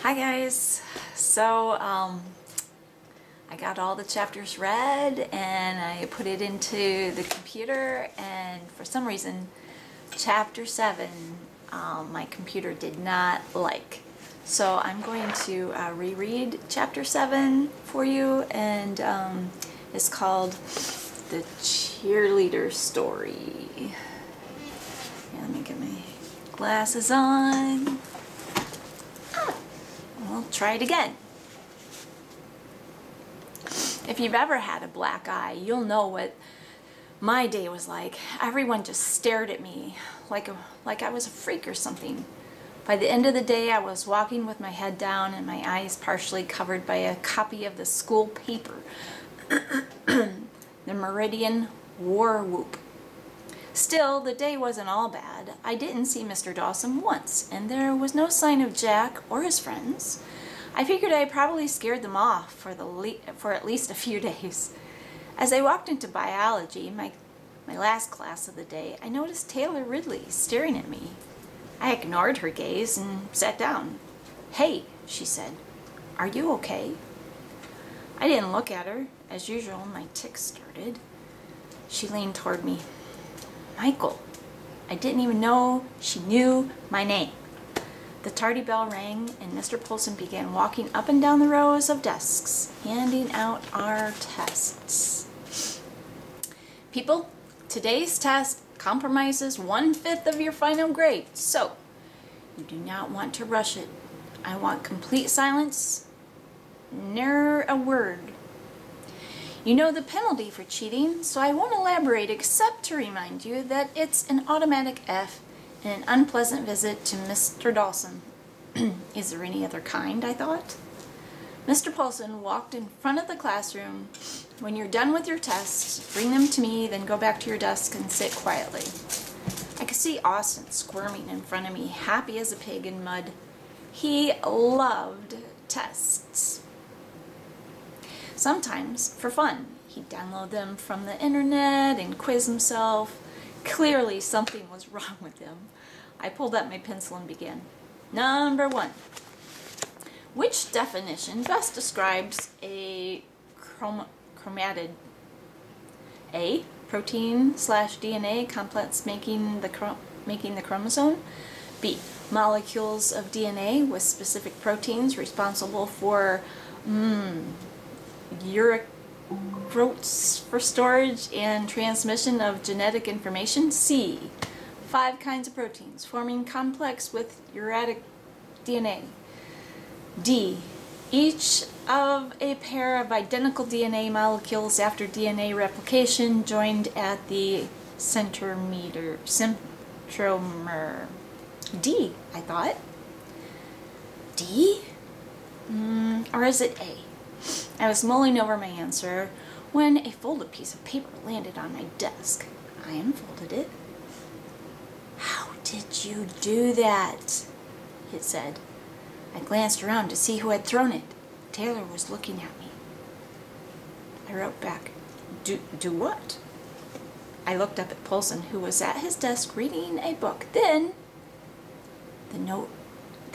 Hi guys. So I got all the chapters read and I put it into the computer, and for some reason chapter 7 my computer did not like. So I'm going to reread chapter 7 for you, and it's called The Cheerleader Story. Yeah, let me get my glasses on. We'll try it again. If you've ever had a black eye, you'll know what my day was like. Everyone just stared at me like I was a freak or something. By the end of the day, I was walking with my head down and my eyes partially covered by a copy of the school paper, The Meridian War Whoop. Still, the day wasn't all bad. I didn't see Mr. Dawson once, and there was no sign of Jack or his friends. I figured I probably scared them off for at least a few days. As I walked into biology, my last class of the day, I noticed Taylor Ridley staring at me. I ignored her gaze and sat down. "Hey," she said, "are you okay?" I didn't look at her. As usual, my tics started. She leaned toward me. "Michael." I didn't even know she knew my name. The tardy bell rang, and Mr. Polson began walking up and down the rows of desks, handing out our tests. "People, today's test compromises 1/5 of your final grade, so you do not want to rush it. I want complete silence, ne'er a word. You know the penalty for cheating, so I won't elaborate except to remind you that it's an automatic F and an unpleasant visit to Mr. Dawson." Is there any other kind, I thought. Mr. Polson walked in front of the classroom. "When you're done with your tests, bring them to me, then go back to your desk and sit quietly." I could see Austin squirming in front of me, happy as a pig in mud. He loved tests. Sometimes, for fun, he'd download them from the internet and quiz himself. Clearly something was wrong with him. I pulled out my pencil and began. Number 1. Which definition best describes a chromatid? A. Protein/DNA complex making the chromosome. B. Molecules of DNA with specific proteins responsible for uracils for storage and transmission of genetic information. C. 5 kinds of proteins forming complex with uric DNA. D. Each of a pair of identical DNA molecules after DNA replication joined at the centromer. D, I thought. D? Or is it A? I was mulling over my answer when a folded piece of paper landed on my desk. I unfolded it. "How did you do that?" it said. I glanced around to see who had thrown it. Taylor was looking at me. I wrote back, Do what?" I looked up at Polson, who was at his desk reading a book. Then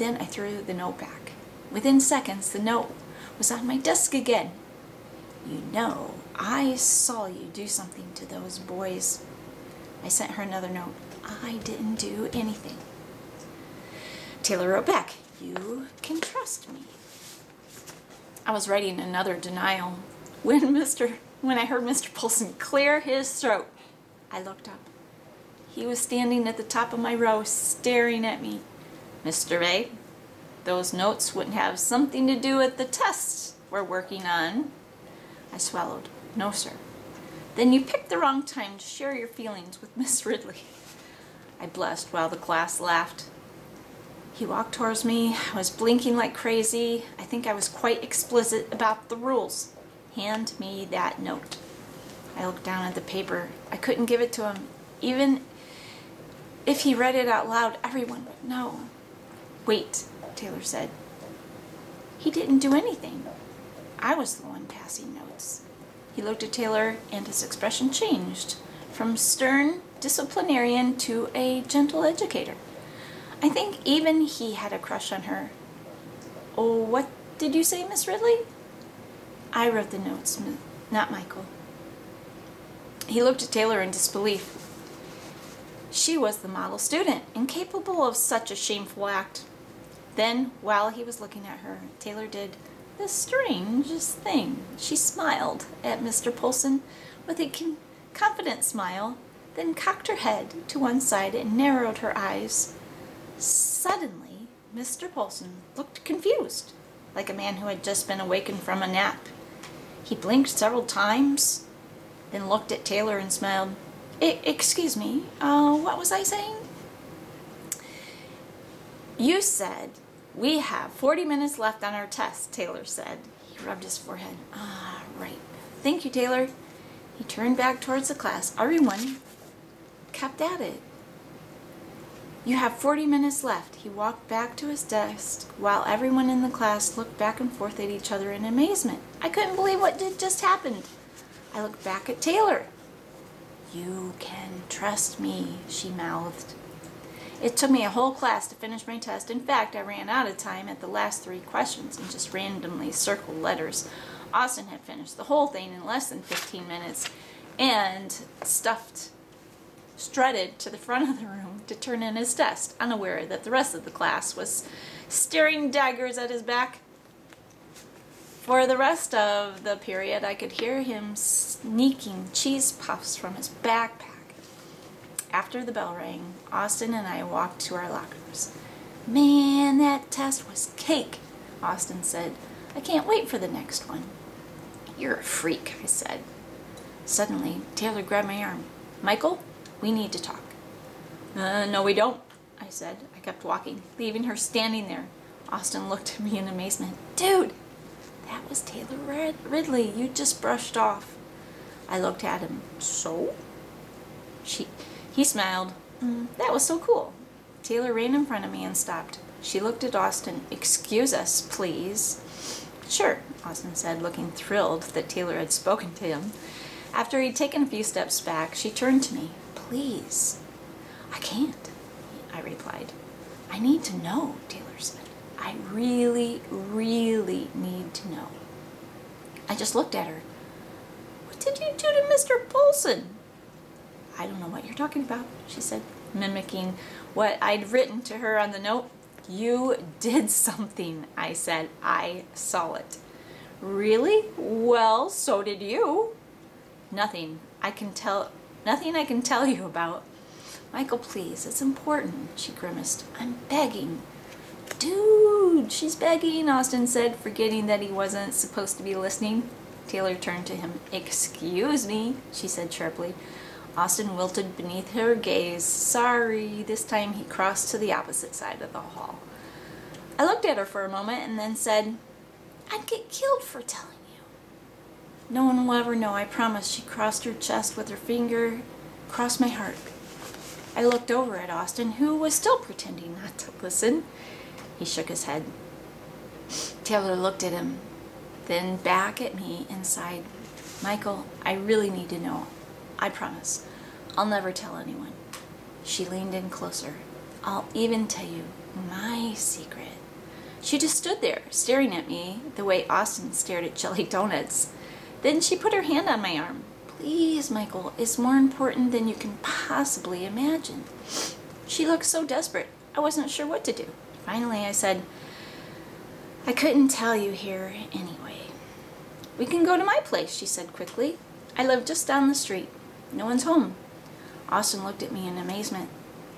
I threw the note back. Within seconds, the note was on my desk again. "You know, I saw you do something to those boys." I sent her another note. "I didn't do anything." Taylor wrote back, "You can trust me." I was writing another denial when I heard Mr. Polson clear his throat. I looked up. He was standing at the top of my row, staring at me. "Mr. A, those notes wouldn't have something to do with the tests we're working on." I swallowed. "No, sir." "Then you picked the wrong time to share your feelings with Miss Ridley." I blushed while the class laughed. He walked towards me. I was blinking like crazy. I think I was quite explicit about the rules. "Hand me that note." I looked down at the paper. I couldn't give it to him. Even if he read it out loud, everyone would know. "Wait," Taylor said. "He didn't do anything. I was the one passing notes." He looked at Taylor, and his expression changed from stern disciplinarian to a gentle educator. I think even he had a crush on her. Oh, what did you say, Miss Ridley? I wrote the notes, not Michael. He looked at Taylor in disbelief. She was the model student, incapable of such a shameful act. Then, while he was looking at her, Taylor did the strangest thing. She smiled at Mr. Poulsen with a confident smile, then cocked her head to one side and narrowed her eyes. Suddenly, Mr. Poulsen looked confused, like a man who had just been awakened from a nap. He blinked several times, then looked at Taylor and smiled. Excuse me, what was I saying? You said we have 40 minutes left on our test, Taylor said. He rubbed his forehead. Ah, right. Thank you, Taylor. He turned back towards the class. Everyone kept at it. You have 40 minutes left. He walked back to his desk while everyone in the class looked back and forth at each other in amazement. I couldn't believe what just happened. I looked back at Taylor. You can trust me, she mouthed. It took me a whole class to finish my test. In fact, I ran out of time at the last 3 questions and just randomly circled letters. Austin had finished the whole thing in less than 15 minutes and strutted to the front of the room to turn in his test, unaware that the rest of the class was staring daggers at his back. For the rest of the period, I could hear him sneaking cheese puffs from his backpack. After the bell rang, Austin and I walked to our lockers. Man, that test was cake, Austin said. I can't wait for the next one. You're a freak, I said. Suddenly, Taylor grabbed my arm. Michael, we need to talk. No, we don't, I said. I kept walking, leaving her standing there. Austin looked at me in amazement. Dude! That was Taylor Ridley. You just brushed off. I looked at him. So? He smiled. That was so cool. Taylor ran in front of me and stopped. She looked at Austin. Excuse us, please. Sure, Austin said, looking thrilled that Taylor had spoken to him. After he'd taken a few steps back, she turned to me. Please. I can't, I replied. I need to know, Taylor said. I really, really need to know. I just looked at her. What did you do to Mr. Poulsen? I don't know what you're talking about, she said, mimicking what I'd written to her on the note. You did something, I said. I saw it. Really? Well, so did you. Nothing I can tell you about. Michael, please, it's important, she grimaced. I'm begging. Dude, she's begging, Austin said, forgetting that he wasn't supposed to be listening. Taylor turned to him. Excuse me, she said sharply. Austin wilted beneath her gaze. Sorry. This time he crossed to the opposite side of the hall. I looked at her for a moment and then said, I'd get killed for telling you. No one will ever know, I promise. She crossed her chest with her finger, crossed my heart. I looked over at Austin, who was still pretending not to listen. He shook his head. Taylor looked at him, then back at me and sighed. Michael, I really need to know. I promise. I'll never tell anyone. She leaned in closer. I'll even tell you my secret. She just stood there, staring at me the way Austin stared at jelly donuts. Then she put her hand on my arm. Please, Michael, it's more important than you can possibly imagine. She looked so desperate. I wasn't sure what to do. Finally, I said, I couldn't tell you here anyway. We can go to my place, she said quickly. I live just down the street. No one's home. Austin looked at me in amazement.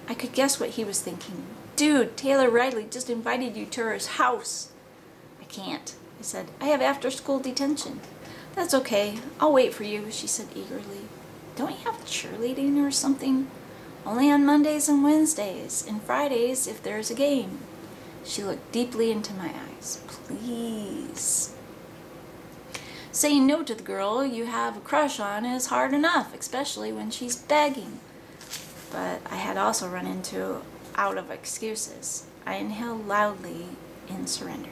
I could guess what he was thinking. Dude, Taylor Ridley just invited you to her house. I can't, I said. I have after-school detention. That's okay. I'll wait for you, she said eagerly. Don't you have cheerleading or something? Only on Mondays and Wednesdays, and Fridays if there's a game. She looked deeply into my eyes. Please. Saying no to the girl you have a crush on is hard enough, especially when she's begging. But I had also run out of excuses. I inhaled loudly in surrender.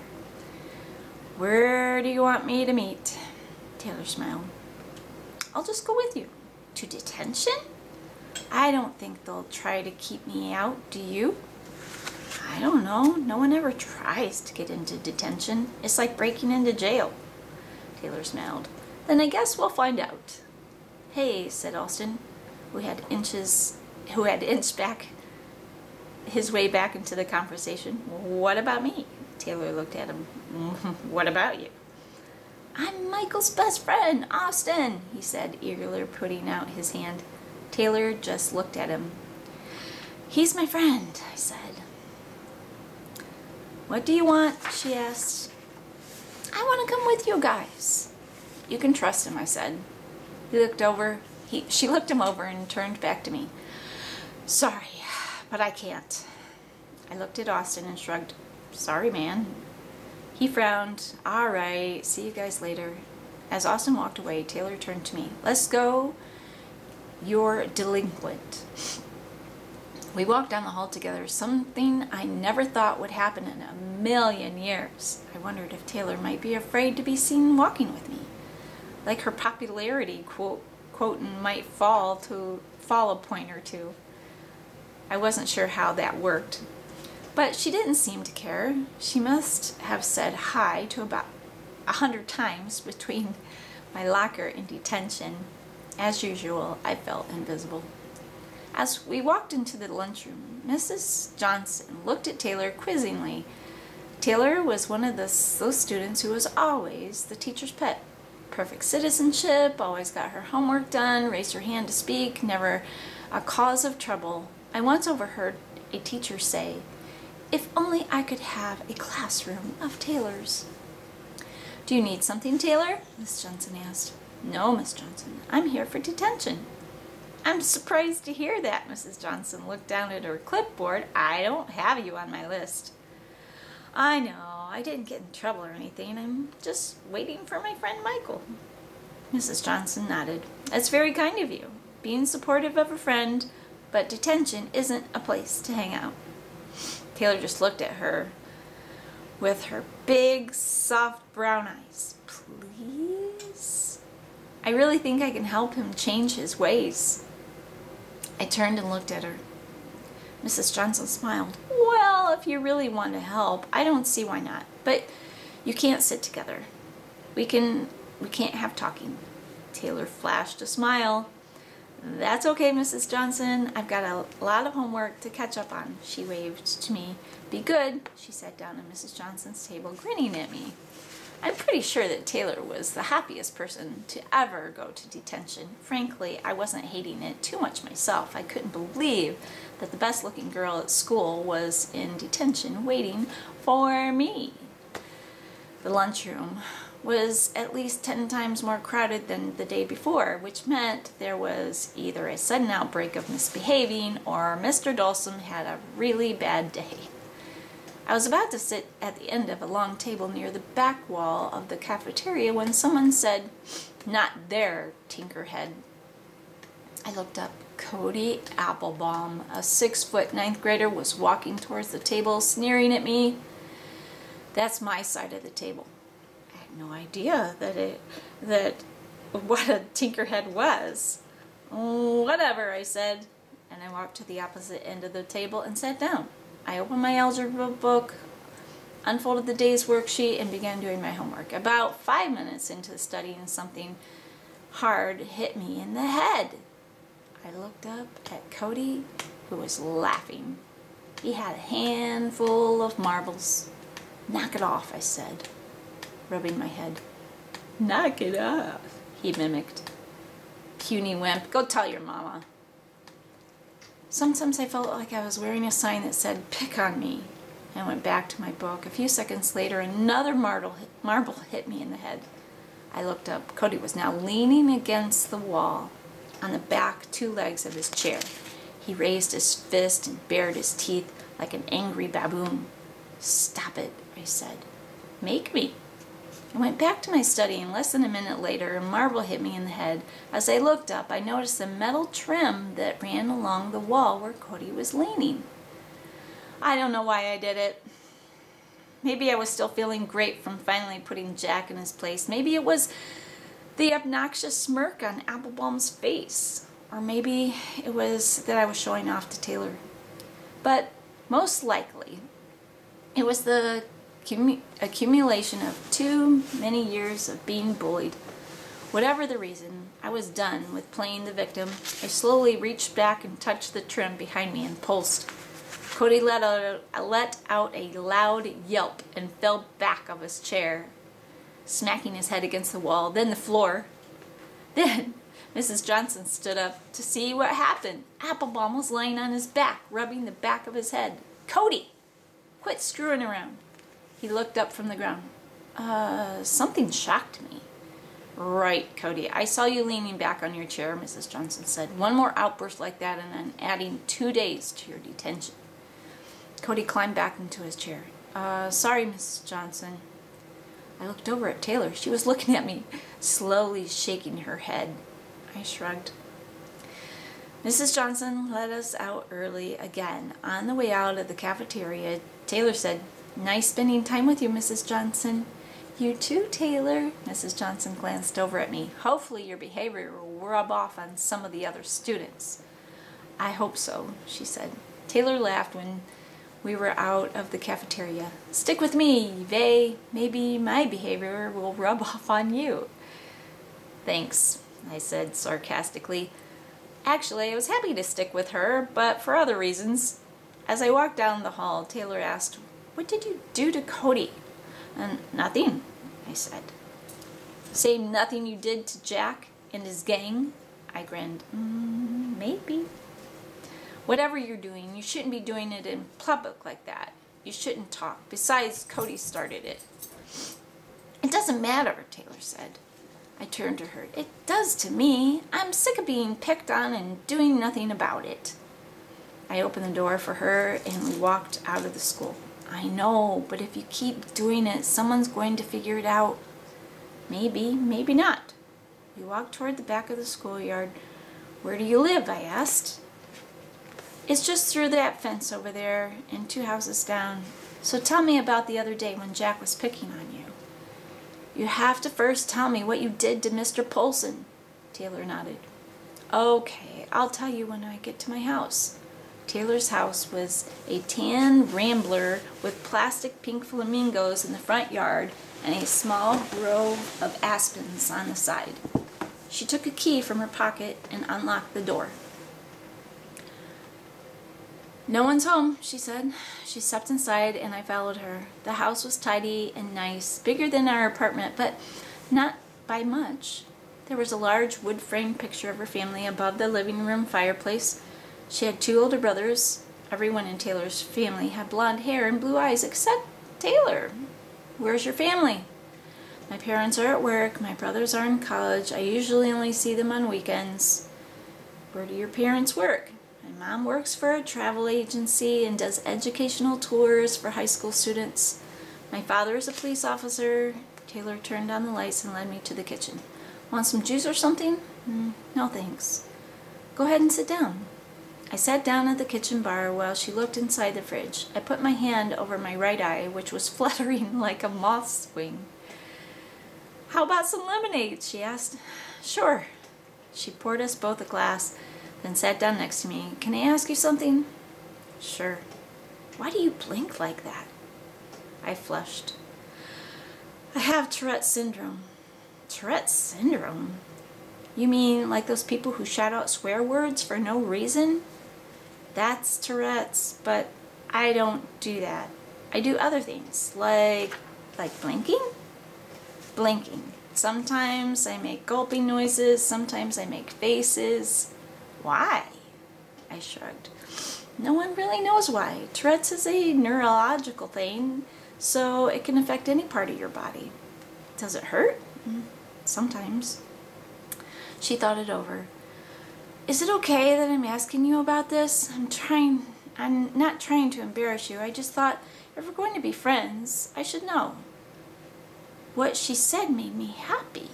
Where do you want me to meet? Taylor smiled. I'll just go with you. To detention? I don't think they'll try to keep me out, do you? I don't know. No one ever tries to get into detention. It's like breaking into jail. Taylor smiled. Then I guess we'll find out. Hey, said Austin, who had inched back his way back into the conversation. What about me? Taylor looked at him. What about you? I'm Michael's best friend, Austin, he said, eagerly putting out his hand. Taylor just looked at him. He's my friend, I said. What do you want? She asked. I want to come with you guys. You can trust him, I said. She looked him over and turned back to me. Sorry, but I can't. I looked at Austin and shrugged. Sorry, man. He frowned. All right, see you guys later. As Austin walked away, Taylor turned to me. Let's go. You're delinquent. We walked down the hall together, something I never thought would happen in a million years. I wondered if Taylor might be afraid to be seen walking with me. Like her popularity quotient might fall a point or two. I wasn't sure how that worked. But she didn't seem to care. She must have said hi to about 100 times between my locker and detention. As usual, I felt invisible. As we walked into the lunchroom, Mrs. Johnson looked at Taylor quizzingly. Taylor was one of those students who was always the teacher's pet. Perfect citizenship, always got her homework done, raised her hand to speak, never a cause of trouble. I once overheard a teacher say, if only I could have a classroom of Taylors. Do you need something, Taylor? Miss Johnson asked. No, Miss Johnson, I'm here for detention. I'm surprised to hear that, Mrs. Johnson looked down at her clipboard. I don't have you on my list. I know, I didn't get in trouble or anything. I'm just waiting for my friend Michael. Mrs. Johnson nodded. That's very kind of you, being supportive of a friend, but detention isn't a place to hang out. Taylor just looked at her with her big, soft brown eyes. Please? I really think I can help him change his ways. I turned and looked at her. Mrs. Johnson smiled. Well, if you really want to help, I don't see why not. But you can't sit together. We can't have talking. Taylor flashed a smile. That's okay, Mrs. Johnson. I've got a lot of homework to catch up on. She waved to me. Be good. She sat down at Mrs. Johnson's table, grinning at me. I'm pretty sure that Taylor was the happiest person to ever go to detention. Frankly, I wasn't hating it too much myself. I couldn't believe that the best-looking girl at school was in detention waiting for me. The lunchroom was at least 10 times more crowded than the day before, which meant there was either a sudden outbreak of misbehaving or Mr. Dawson had a really bad day. I was about to sit at the end of a long table near the back wall of the cafeteria when someone said, "Not there, Tinkerhead." I looked up. Cody Applebaum, a 6-foot 9th grader, was walking towards the table, sneering at me. That's my side of the table. I had no idea that what a Tinkerhead was. Whatever, I said, and I walked to the opposite end of the table and sat down. I opened my algebra book, unfolded the day's worksheet, and began doing my homework. About 5 minutes into studying, something hard hit me in the head. I looked up at Cody, who was laughing. He had a handful of marbles. Knock it off, I said, rubbing my head. Knock it off, he mimicked. Puny wimp, go tell your mama. Sometimes I felt like I was wearing a sign that said, pick on me. I went back to my book. A few seconds later, another marble hit me in the head. I looked up. Cody was now leaning against the wall on the back 2 legs of his chair. He raised his fist and bared his teeth like an angry baboon. Stop it, I said. Make me. I went back to my study, and less than a minute later, a marble hit me in the head. As I looked up, I noticed the metal trim that ran along the wall where Cody was leaning. I don't know why I did it. Maybe I was still feeling great from finally putting Jack in his place. Maybe it was the obnoxious smirk on Applebaum's face. Or maybe it was that I was showing off to Taylor. But Most likely, it was the accumulation of too many years of being bullied. Whatever the reason, I was done with playing the victim. I slowly reached back and touched the trim behind me and pulsed. Cody let out a loud yelp and fell back of his chair, smacking his head against the wall, then the floor. Then Mrs. Johnson stood up to see what happened. Applebaum was lying on his back, rubbing the back of his head. "Cody, quit screwing around." He looked up from the ground. Something shocked me." "Right, Cody. I saw you leaning back on your chair," Mrs. Johnson said. "One more outburst like that and I'm adding 2 days to your detention." Cody climbed back into his chair. Sorry, Mrs. Johnson." I looked over at Taylor. She was looking at me, slowly shaking her head. I shrugged. Mrs. Johnson let us out early again. On the way out of the cafeteria, Taylor said, "Nice spending time with you, Mrs. Johnson." "You too, Taylor." Mrs. Johnson glanced over at me. "Hopefully your behavior will rub off on some of the other students." "I hope so," she said. Taylor laughed when we were out of the cafeteria. "Stick with me, Vay. Maybe my behavior will rub off on you." "Thanks," I said sarcastically. Actually, I was happy to stick with her, but for other reasons. As I walked down the hall, Taylor asked, "What did you do to Cody?" Nothing," I said. "Same nothing you did to Jack and his gang?" I grinned. Maybe. "Whatever you're doing, you shouldn't be doing it in public like that. You shouldn't talk. Besides, Cody started it." "It doesn't matter," Taylor said. I turned to her. "It does to me. I'm sick of being picked on and doing nothing about it." I opened the door for her and we walked out of the school. "I know, but if you keep doing it, someone's going to figure it out." "Maybe, maybe not." We walked toward the back of the schoolyard. "Where do you live?" I asked. "It's just through that fence over there and 2 houses down. So tell me about the other day when Jack was picking on you." "You have to first tell me what you did to Mr. Polson." Taylor nodded. "Okay, I'll tell you when I get to my house." Taylor's house was a tan rambler with plastic pink flamingos in the front yard and a small grove of aspens on the side. She took a key from her pocket and unlocked the door. "No one's home," she said. She stepped inside and I followed her. The house was tidy and nice, bigger than our apartment, but not by much. There was a large wood frame picture of her family above the living room fireplace. She had 2 older brothers. Everyone in Taylor's family had blonde hair and blue eyes except Taylor. "Where's your family?" "My parents are at work. My brothers are in college. I usually only see them on weekends." "Where do your parents work?" "My mom works for a travel agency and does educational tours for high school students. My father is a police officer." Taylor turned on the lights and led me to the kitchen. "Want some juice or something?" "No, thanks." "Go ahead and sit down." I sat down at the kitchen bar while she looked inside the fridge. I put my hand over my right eye, which was fluttering like a moth's wing. "How about some lemonade?" she asked. "Sure." She poured us both a glass, then sat down next to me. "Can I ask you something?" "Sure." "Why do you blink like that?" I flushed. "I have Tourette's syndrome." "Tourette's syndrome? You mean like those people who shout out swear words for no reason?" "That's Tourette's, but I don't do that. I do other things, like blinking?" "Blinking. Sometimes I make gulping noises, sometimes I make faces." "Why?" I shrugged. "No one really knows why. Tourette's is a neurological thing, so it can affect any part of your body." "Does it hurt?" "Sometimes." She thought it over. "Is it okay that I'm asking you about this? I'm not trying to embarrass you. I just thought if we're going to be friends, I should know." What she said made me happy.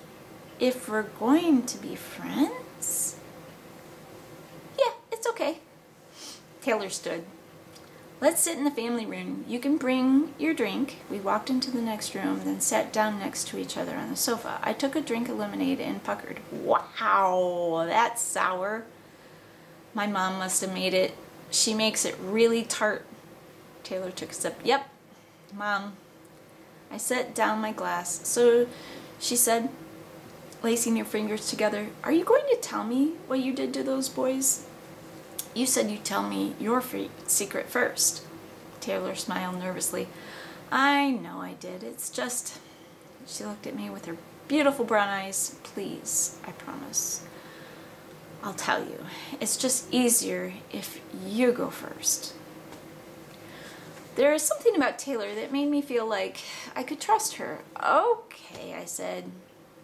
If we're going to be friends? "Yeah, it's okay." Taylor stood. "Let's sit in the family room. You can bring your drink." We walked into the next room, then sat down next to each other on the sofa. I took a drink of lemonade and puckered. "Wow, that's sour." "My mom must have made it. She makes it really tart." Taylor took a sip. Yep, Mom. I set down my glass. So she said, lacing her fingers together, are you going to tell me what you did to those boys? You said you'd tell me your secret first. Taylor smiled nervously. I know I did. It's just... She looked at me with her beautiful brown eyes. Please, I promise. I'll tell you. It's just easier if you go first. There is something about Taylor that made me feel like I could trust her. Okay, I said.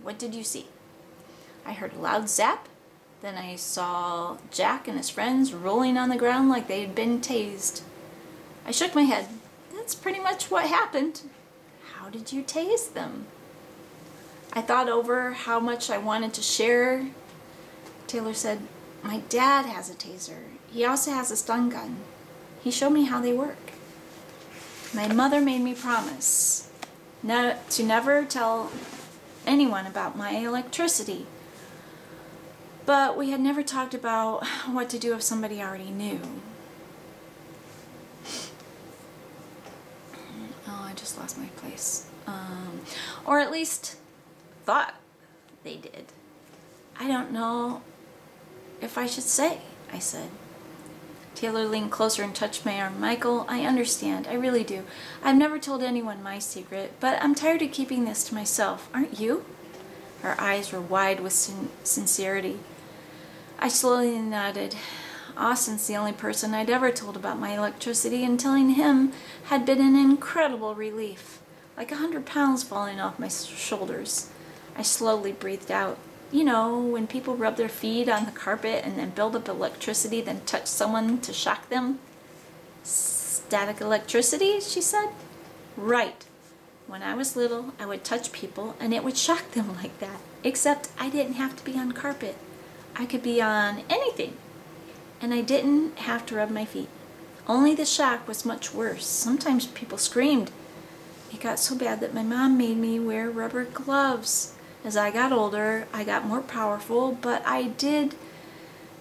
What did you see? I heard a loud zap. Then I saw Jack and his friends rolling on the ground like they had been tased. I shook my head. That's pretty much what happened. How did you tase them? I thought over how much I wanted to share. Taylor said, my dad has a taser. He also has a stun gun. He showed me how they work. My mother made me promise to never tell anyone about my electricity. But we had never talked about what to do if somebody already knew. Oh, I just lost my place. Or at least thought they did. I don't know if I should say, I said. Taylor leaned closer and touched my arm. Michael, I understand. I really do. I've never told anyone my secret, but I'm tired of keeping this to myself. Aren't you? Her eyes were wide with sincerity. I slowly nodded. Austin's the only person I'd ever told about my electricity, and telling him had been an incredible relief, like 100 pounds falling off my shoulders. I slowly breathed out. You know, when people rub their feet on the carpet and then build up electricity, then touch someone to shock them? Static electricity, she said. Right. When I was little, I would touch people and it would shock them like that. Except I didn't have to be on carpet. I could be on anything. And I didn't have to rub my feet. Only the shock was much worse. Sometimes people screamed. It got so bad that my mom made me wear rubber gloves. As I got older, I got more powerful, but I did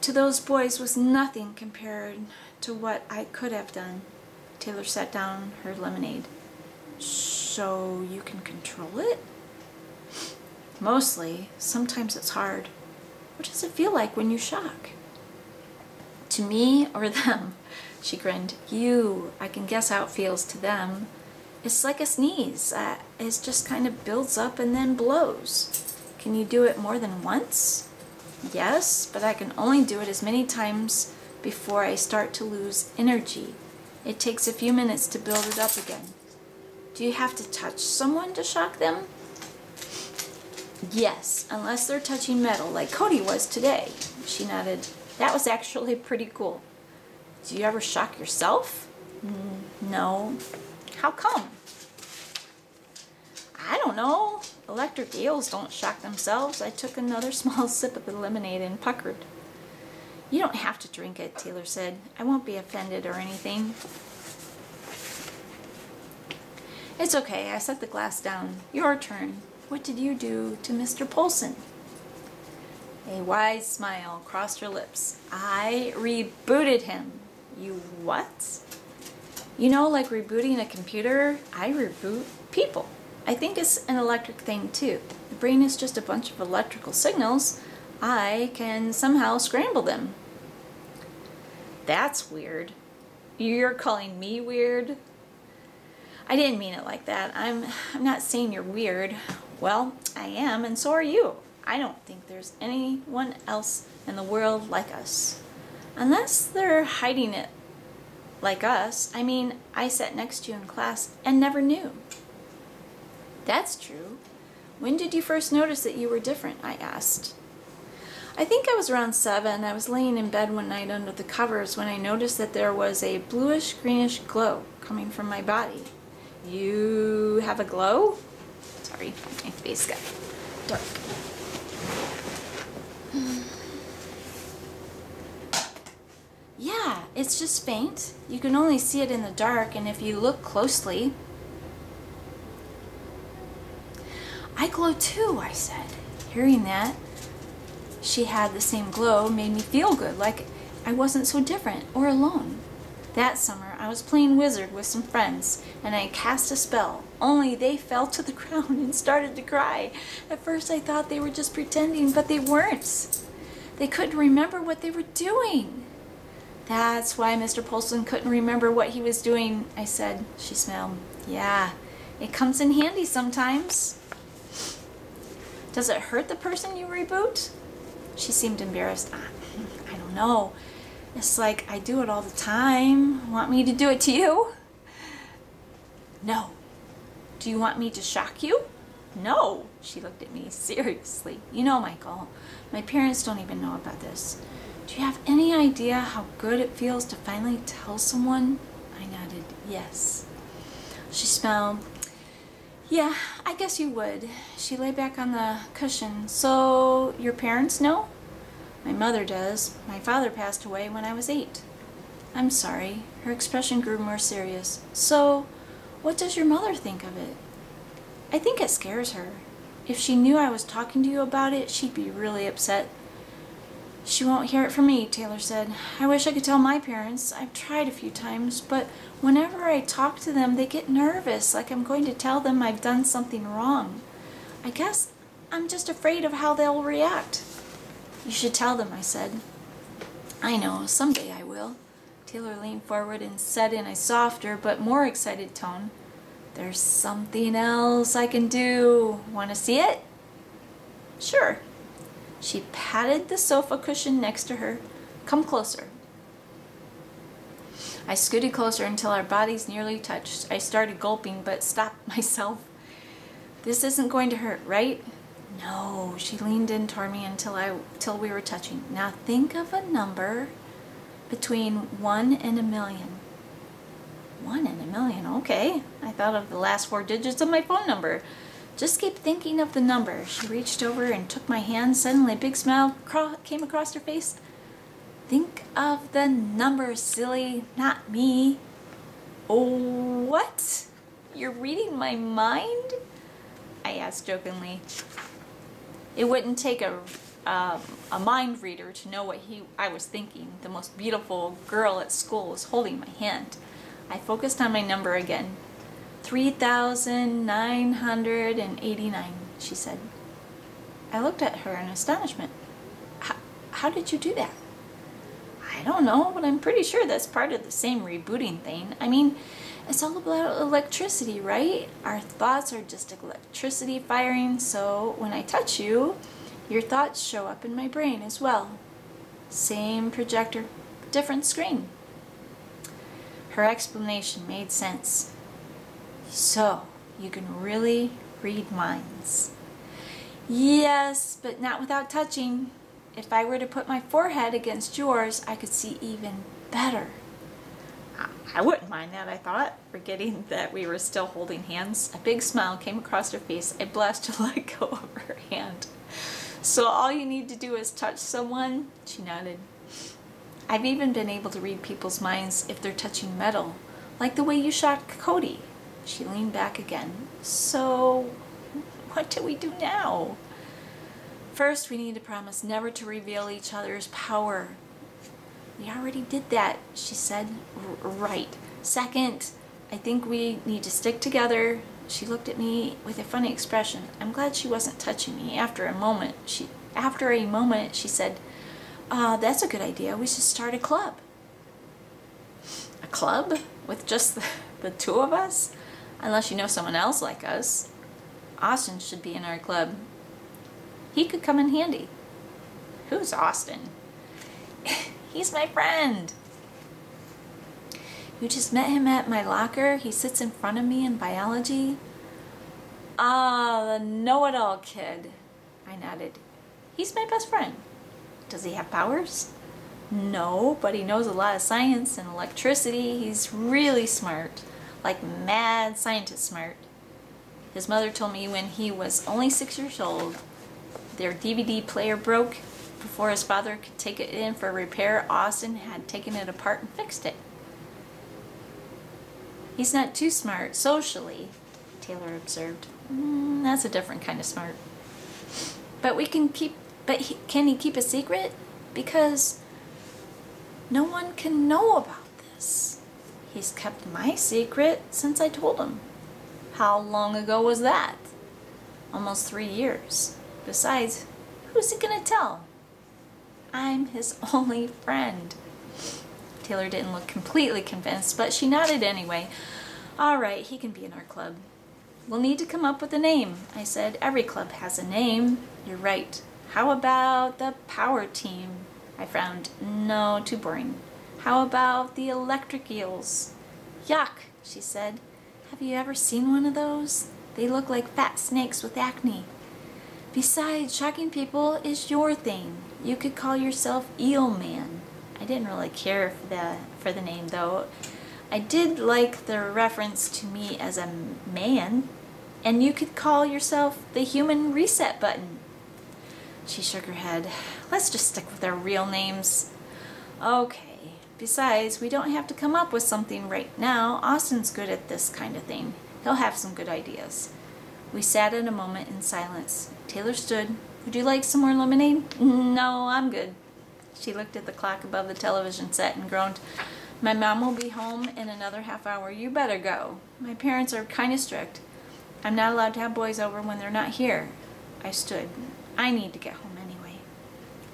to those boys was nothing compared to what I could have done. Taylor set down her lemonade. So you can control it? Mostly. Sometimes it's hard. What does it feel like when you shock? To me or them? She grinned. You. I can guess how it feels to them. It's like a sneeze. It just kind of builds up and then blows. Can you do it more than once? Yes, but I can only do it as many times before I start to lose energy. It takes a few minutes to build it up again. Do you have to touch someone to shock them? Yes, unless they're touching metal, like Cody was today. She nodded. That was actually pretty cool. Do you ever shock yourself? No. How come? I don't know. Electric eels don't shock themselves. I took another small sip of the lemonade and puckered. You don't have to drink it, Taylor said. I won't be offended or anything. It's okay. I set the glass down. Your turn. What did you do to Mr. Polson? A wise smile crossed her lips. I rebooted him. You what? You know, like rebooting a computer, I reboot people. I think it's an electric thing too. The brain is just a bunch of electrical signals. I can somehow scramble them. That's weird. You're calling me weird? I didn't mean it like that. I'm not saying you're weird. Well, I am, and so are you. I don't think there's anyone else in the world like us. Unless they're hiding it like us. I mean, I sat next to you in class and never knew. That's true. When did you first notice that you were different? I asked. I think I was around 7. I was laying in bed one night under the covers when I noticed that there was a bluish-greenish glow coming from my body. You have a glow? Sorry, my face got dark. Yeah, it's just faint. You can only see it in the dark, and if you look closely. I glow too, I said. Hearing that she had the same glow made me feel good, like I wasn't so different or alone. That summer, I was playing wizard with some friends, and I cast a spell, only they fell to the ground and started to cry. At first I thought they were just pretending, but they weren't. They couldn't remember what they were doing. That's why Mr. Polson couldn't remember what he was doing, I said. She smiled. Yeah, it comes in handy sometimes. Does it hurt the person you reboot? She seemed embarrassed. I don't know. It's like I do it all the time. Want me to do it to you? No. Do you want me to shock you? No. She looked at me seriously. You know, Michael, my parents don't even know about this. Do you have any idea how good it feels to finally tell someone? I nodded, yes. She smiled. Yeah, I guess you would. She lay back on the cushion. So, your parents know? My mother does. My father passed away when I was 8. I'm sorry. Her expression grew more serious. So, what does your mother think of it? I think it scares her. If she knew I was talking to you about it, she'd be really upset. She won't hear it from me, Taylor said. I wish I could tell my parents. I've tried a few times, but whenever I talk to them, they get nervous, like I'm going to tell them I've done something wrong. I guess I'm just afraid of how they'll react. You should tell them, I said. I know, someday I will. Taylor leaned forward and said in a softer but more excited tone, There's something else I can do. Want to see it? Sure. She patted the sofa cushion next to her. Come closer. I scooted closer until our bodies nearly touched. I started gulping but stopped myself. This isn't going to hurt, right? No. She leaned in toward me until we were touching. Now think of a number between 1 and 1,000,000. 1 and 1,000,000, okay. I thought of the last 4 digits of my phone number. Just keep thinking of the number. She reached over and took my hand. Suddenly a big smile came across her face. Think of the number, silly, not me. Oh, what? You're reading my mind? I asked jokingly. It wouldn't take a mind reader to know what I was thinking. The most beautiful girl at school was holding my hand. I focused on my number again. 3,989, she said. I looked at her in astonishment. How did you do that? I don't know, but I'm pretty sure that's part of the same rebooting thing. I mean, it's all about electricity, right? Our thoughts are just electricity firing, so when I touch you, your thoughts show up in my brain as well. Same projector, different screen. Her explanation made sense. So, you can really read minds. Yes, but not without touching. If I were to put my forehead against yours, I could see even better. I wouldn't mind that, I thought, forgetting that we were still holding hands. A big smile came across her face. I blushed to let go of her hand. So all you need to do is touch someone? She nodded. I've even been able to read people's minds if they're touching metal, like the way you shot Cody. She leaned back again. So, what do we do now? First, we need to promise never to reveal each other's power. We already did that, she said. Right. Second, I think we need to stick together. She looked at me with a funny expression. I'm glad she wasn't touching me. After a moment, she said, that's a good idea. We should start a club. A club? With just the two of us? Unless you know someone else like us. Austin should be in our club. He could come in handy. Who's Austin? He's my friend. You just met him at my locker. He sits in front of me in biology. Ah, the know-it-all kid. I nodded. He's my best friend. Does he have powers? No, but he knows a lot of science and electricity. He's really smart. Like mad scientist smart. His mother told me when he was only 6 years old, their DVD player broke. Before his father could take it in for repair, Austin had taken it apart and fixed it. He's not too smart socially, Taylor observed. That's a different kind of smart. But can he keep a secret? Because no one can know about this. He's kept my secret since I told him. How long ago was that? Almost 3 years. Besides, who's he gonna tell? I'm his only friend. Taylor didn't look completely convinced, but she nodded anyway. All right, he can be in our club. We'll need to come up with a name, I said. Every club has a name. You're right. How about the Power Team? I frowned. No, too boring. How about the Electric Eels? Yuck, she said. Have you ever seen one of those? They look like fat snakes with acne. Besides, shocking people is your thing. You could call yourself Eel Man. I didn't really care for the name, though. I did like the reference to me as a man. And you could call yourself the Human Reset Button. She shook her head. Let's just stick with our real names. Okay. Besides, we don't have to come up with something right now. Austin's good at this kind of thing. He'll have some good ideas. We sat in a moment in silence. Taylor stood. Would you like some more lemonade? No, I'm good. She looked at the clock above the television set and groaned. My mom will be home in another half hour. You better go. My parents are kind of strict. I'm not allowed to have boys over when they're not here. I stood. I need to get home anyway.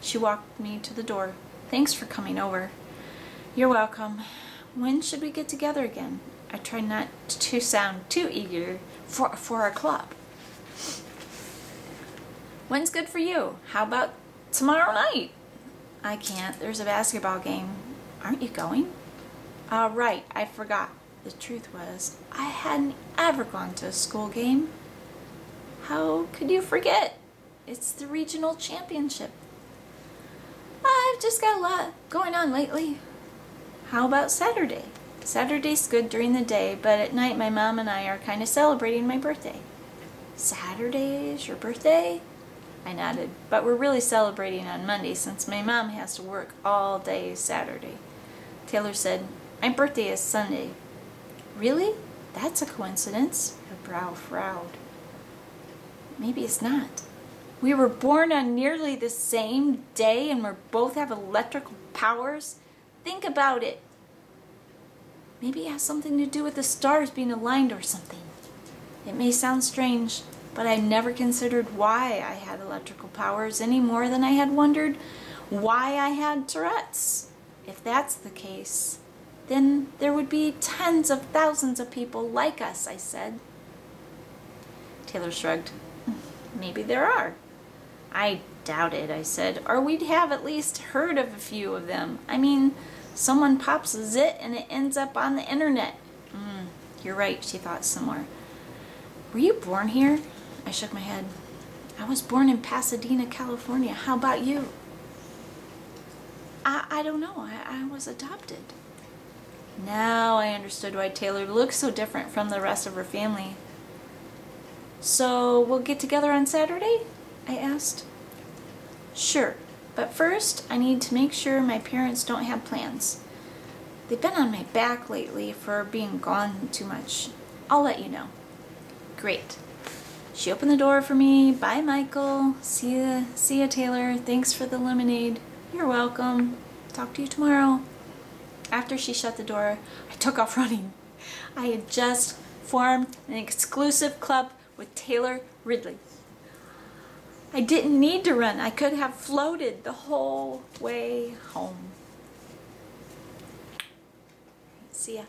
She walked me to the door. Thanks for coming over. You're welcome. When should we get together again? I tried not to sound too eager for our club. When's good for you? How about tomorrow night? I can't. There's a basketball game. Aren't you going? Right. I forgot. The truth was, I hadn't ever gone to a school game. How could you forget? It's the regional championship. I've just got a lot going on lately. How about Saturday? Saturday's good during the day, but at night my mom and I are kind of celebrating my birthday. Saturday is your birthday? I nodded, but we're really celebrating on Monday since my mom has to work all day Saturday. Taylor said, my birthday is Sunday. Really? That's a coincidence. Her brow frowned. Maybe it's not. We were born on nearly the same day and we both have electrical powers? Think about it. Maybe it has something to do with the stars being aligned or something. It may sound strange, but I never considered why I had electrical powers any more than I had wondered why I had Tourette's. If that's the case, then there would be tens of thousands of people like us, I said. Taylor shrugged. Maybe there are. I doubt it, I said, or we'd have at least heard of a few of them. I mean, someone pops a zit and it ends up on the internet. You're right, she thought some more. Were you born here? I shook my head. I was born in Pasadena, California. How about you? I don't know. I was adopted. Now I understood why Taylor looked so different from the rest of her family. So we'll get together on Saturday? I asked. Sure, but first I need to make sure my parents don't have plans. They've been on my back lately for being gone too much. I'll let you know. Great. She opened the door for me. Bye, Michael. See ya, Taylor. Thanks for the lemonade. You're welcome. Talk to you tomorrow. After she shut the door, I took off running. I had just formed an exclusive club with Taylor Ridley. I didn't need to run. I could have floated the whole way home. See ya.